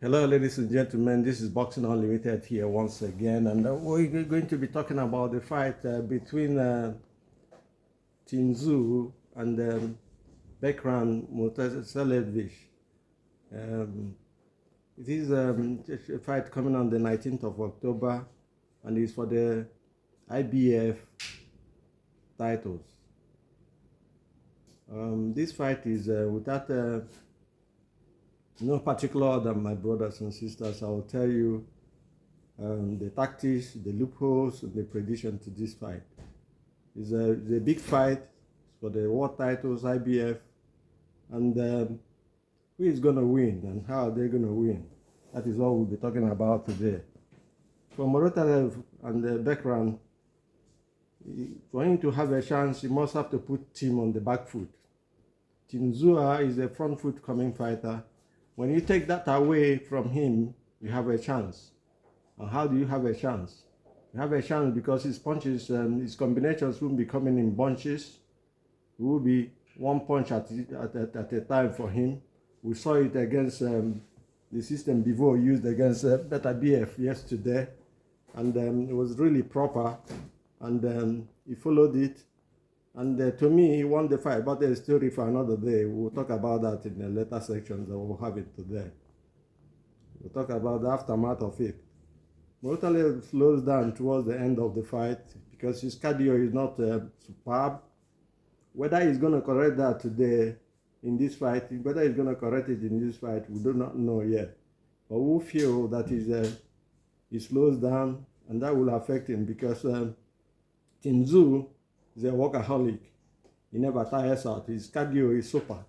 Hello, ladies and gentlemen. This is Boxing Unlimited here once again, and we're going to be talking about the fight between Tim Tszyu and Bekhram Murtazaliev. Um, it is a fight coming on the 19th of October, and it's for the IBF titles. This fight is without no particular order, my brothers and sisters. I will tell you the tactics, the loopholes, and the prediction to this fight. It's a big fight for the world titles, IBF, and who is going to win and how are they going to win. That is what we'll be talking about today. For Murtazaliev and Bekhram, for him to have a chance, he must have to put Tim on the back foot. Tim Tszyu is a front foot coming fighter. When you take that away from him, you have a chance. And how do you have a chance? You have a chance because his punches, his combinations won't be coming in bunches. It will be one punch at a time for him. We saw it against the system Bivol used against Beta BF yesterday. And it was really proper. And he followed it. And to me, he won the fight, but there's a story for another day. We'll talk about that in the later sections that we'll have it today. We'll talk about the aftermath of it. Murtazaliev slows down towards the end of the fight because his cardio is not superb. Whether he's going to correct that today in this fight, whether he's going to correct it in this fight, we do not know yet. But we feel that he slows down, and that will affect him because Tim Tszyu is a workaholic. He never tires out. His cardio is super.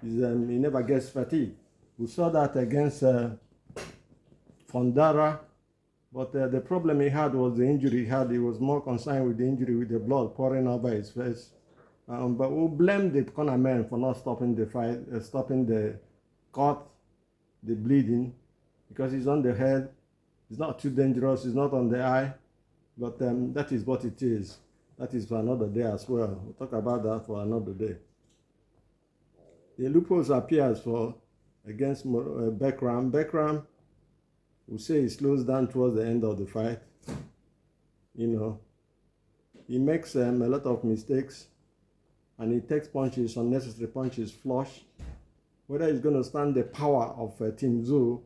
He never gets fatigued. We saw that against Fondara, but the problem he had was the injury he had. He was more concerned with the injury, with the blood pouring over his face. But we blame the corner man for not stopping the fight, stopping the cut, the bleeding, because he's on the head. It's not too dangerous. It's not on the eye, but that is what it is. That is for another day as well. We'll talk about that for another day. The loopholes appears for against Bekhram. Bekhram, we say he slows down towards the end of the fight. You know, he makes a lot of mistakes, and he takes punches, unnecessary punches, flush. Whether he's going to stand the power of Tim Tszyu,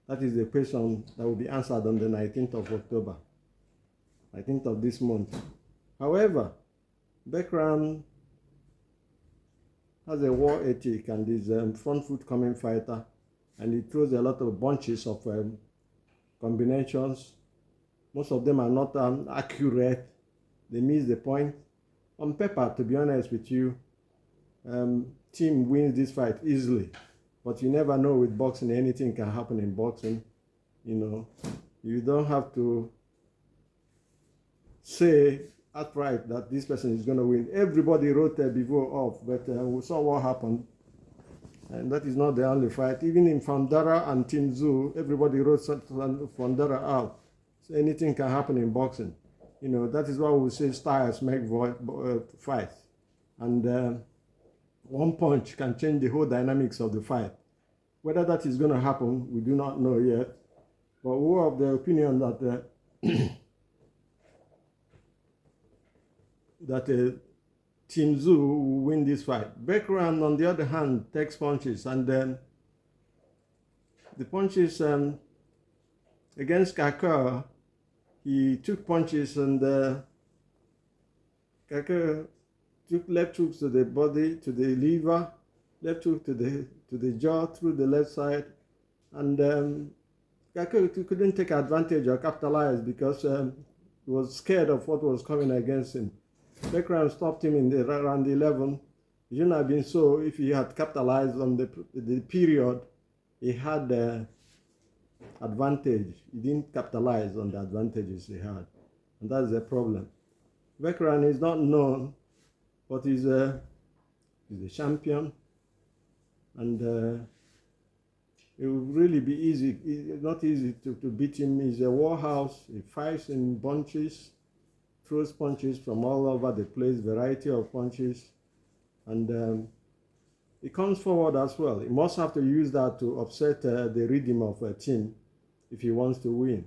that is the question that will be answered on the 19th of October, 19th of this month. However, Bekhram has a war ethic and is a front foot coming fighter, and he throws a lot of bunches of combinations. Most of them are not accurate. They miss the point. On paper, to be honest with you, Tim wins this fight easily, but you never know with boxing. Anything can happen in boxing. You know, you don't have to say outright that this person is going to win. Everybody wrote Bivol off, but we saw what happened. And that is not the only fight. Even in Fondara and Tim Tszyu, everybody wrote Fondara out. So anything can happen in boxing. You know, that is why we say styles make fights. And one punch can change the whole dynamics of the fight. Whether that is going to happen, we do not know yet. But we're of the opinion that that Tim Tszyu will win this fight. Bekhram, on the other hand, takes punches, and then the punches against Kakar, he took punches, and Kakar took left hooks to the body, to the liver, left hook to the jaw through the left side, and Kakar couldn't take advantage or capitalize because he was scared of what was coming against him. Bekhram stopped him in the round 11. It shouldn't have been so if he had capitalized on the period. He had the advantage. He didn't capitalize on the advantages he had. And that's the problem. Bekhram is not known, but he's a champion. And it will really be easy. It's not easy to beat him. He's a warhouse. He fights in bunches. Throws punches from all over the place, variety of punches, and he comes forward as well. He must have to use that to upset the rhythm of a team if he wants to win,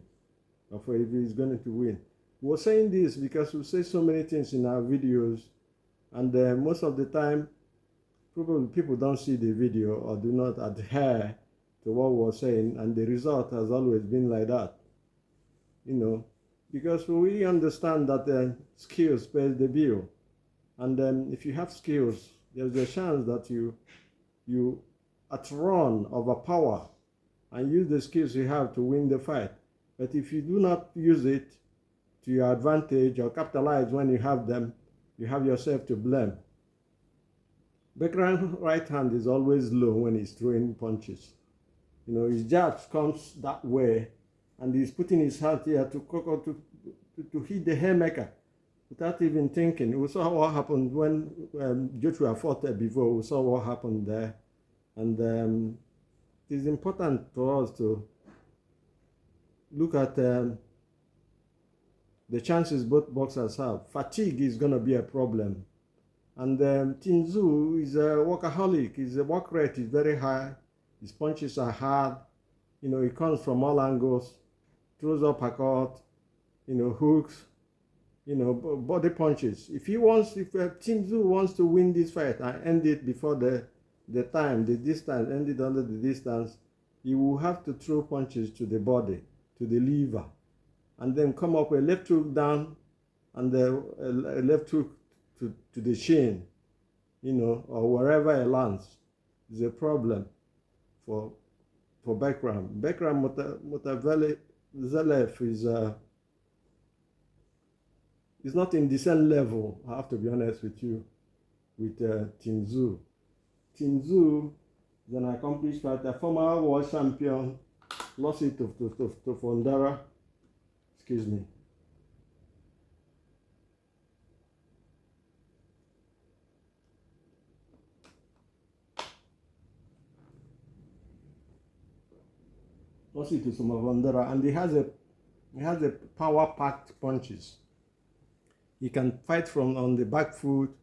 or if he's going to win. We're saying this because we say so many things in our videos, and most of the time, probably people don't see the video or do not adhere to what we're saying, and the result has always been like that. Because we understand that skills pays the bill, and if you have skills, there's a chance that you outrun, overpower, and use the skills you have to win the fight. But if you do not use it to your advantage or capitalize when you have them, you have yourself to blame. Bekhram's right hand is always low when he's throwing punches. His jabs comes that way, and he's putting his hand here to hit the haymaker without even thinking. We saw what happened when Joshua fought there before. We saw what happened there. And it is important for us to look at the chances both boxers have. Fatigue is going to be a problem. And Tim Tszyu is a workaholic. His work rate is very high. His punches are hard. He comes from all angles, throws uppercut, hooks, body punches. If Tim Tszyu wants to win this fight and end it before the distance, end it under the distance, he will have to throw punches to the body, to the liver, and then come up with a left hook down and a left hook to the chin, or wherever it lands. Is a problem for Bekhram. Murtazaliev is not in the same level, I have to be honest with you, with Tim Tszyu. Tim Tszyu is an accomplished fighter, former world champion, lost it to Fondara. Excuse me. Lost it to Fondara, and he has a power-packed punches. He can fight on the back foot.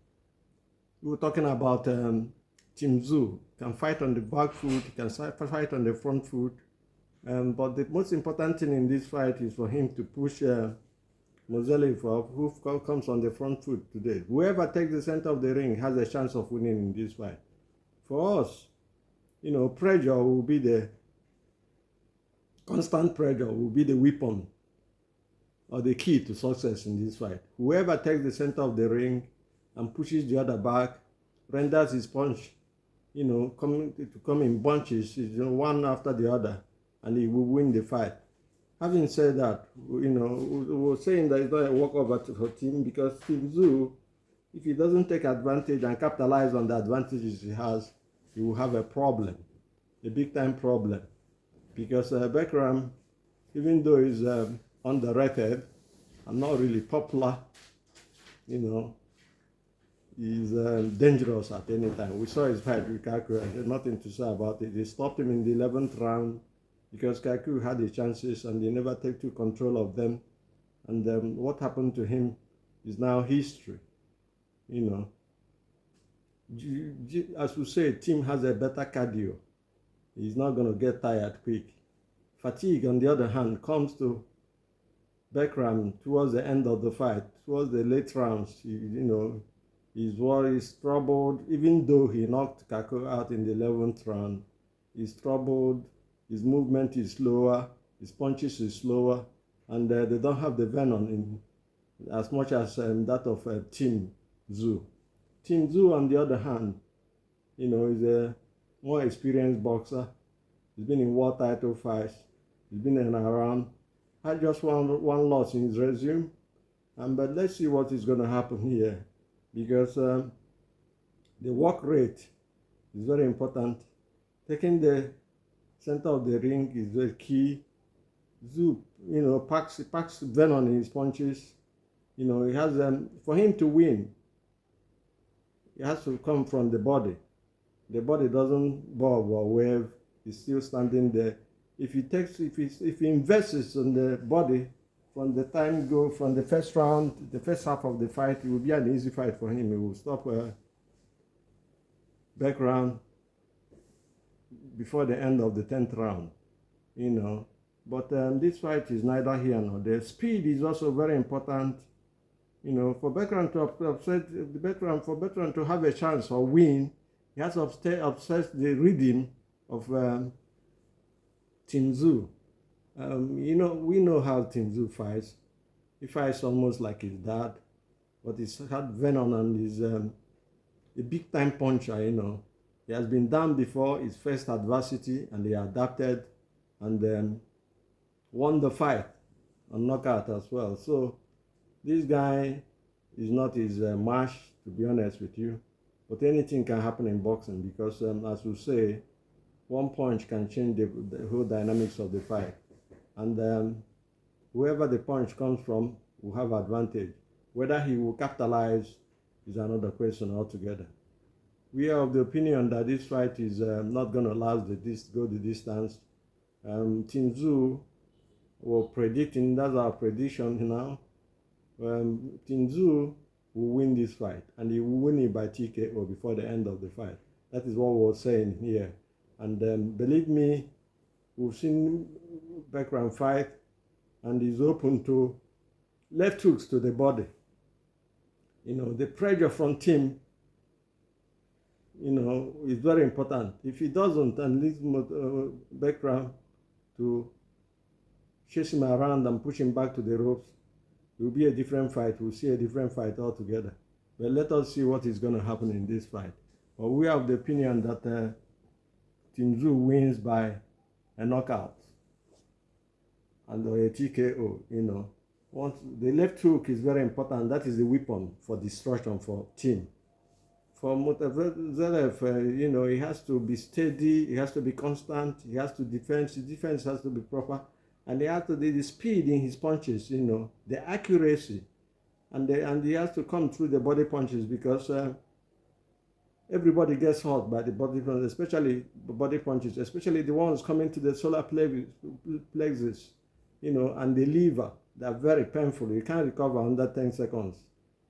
We were talking about Tim Tszyu. Can fight on the back foot. He can fight on the front foot. But the most important thing in this fight is for him to push Murtazaliev, who comes on the front foot today. Whoever takes the center of the ring has a chance of winning in this fight. For us, pressure will be constant pressure will be the weapon or the key to success in this fight. Whoever takes the center of the ring and pushes the other back, renders his punch, come in bunches, one after the other, and he will win the fight. Having said that, we were saying that it's not a walkover for Tim, because Tim Tszyu, if he doesn't take advantage and capitalize on the advantages he has, he will have a problem, a big-time problem. Because Bekhram, even though he's underrated and not really popular, he's dangerous at any time. We saw his fight with Kaku, and there's nothing to say about it. They stopped him in the 11th round because Kaku had the chances and they never took control of them. And what happened to him is now history. As we say, Tim has a better cardio. He's not going to get tired quick. Fatigue, on the other hand, comes to Bekhram towards the end of the fight, towards the late rounds. He's troubled. Even though he knocked Kaku out in the 11th round, he's troubled. His movement is slower. His punches is slower, and they don't have the venom in as much as that of Tim Tszyu. Tim Tszyu, on the other hand, is a more experienced boxer. He's been in world title fights. He's been in and around. Had just one loss in his resume. But let's see what is going to happen here, because the work rate is very important. Taking the center of the ring is very key. Tszyu, packs venom in his punches. He has for him to win, it has to come from the body. The body doesn't bob or wave. He's still standing there. If he invests on the body from the time from the first round, the first half of the fight, it will be an easy fight for him. He will stop Bekhram before the end of the 10th round, you know. But this fight is neither here nor there. Speed is also very important, you know, for Bekhram for Bekhram to have a chance or win. He has to upset the rhythm of Tim Tszyu. You know, we know how Tim Tszyu fights. He fights almost like his dad, but he's had venom and he's a big time puncher, you know. He has been down before his first adversity and he adapted and won the fight on knockout as well. So this guy is not his match, to be honest with you. But anything can happen in boxing because, as we say, one punch can change the whole dynamics of the fight. And whoever the punch comes from will have advantage. Whether he will capitalize is another question altogether. We are of the opinion that this fight is not going to last go the distance. Tim Tszyu, we're predicting, that's our prediction now. Tim Tszyu will win this fight, and he will win it by TKO before the end of the fight. That is what we're saying here. And believe me, we've seen Bekhram fight, and he's open to left hooks to the body. You know, the pressure from Tim, you know, is very important. If he doesn't, and leaves Bekhram to chase him around and push him back to the ropes, it will be a different fight. We'll see a different fight altogether. But let us see what is going to happen in this fight. But we have the opinion that Tim Tszyu wins by a knockout and a TKO, you know. Once the left hook is very important. That is the weapon for destruction for Tim. For Murtazaliev, you know, he has to be steady, he has to be constant, he has to defend, his defense has to be proper, and he has to do the speed in his punches, you know, the accuracy, and he has to come through the body punches because everybody gets hurt by the body punches, especially the body punches, especially the ones coming to the solar plexus, you know, and the liver. They're very painful. You can't recover under 10 seconds,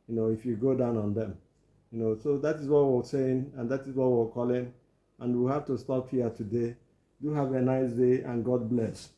you know, if you go down on them. You know, so that is what we're saying, and that is what we're calling, and we'll have to stop here today. Do have a nice day, and God bless.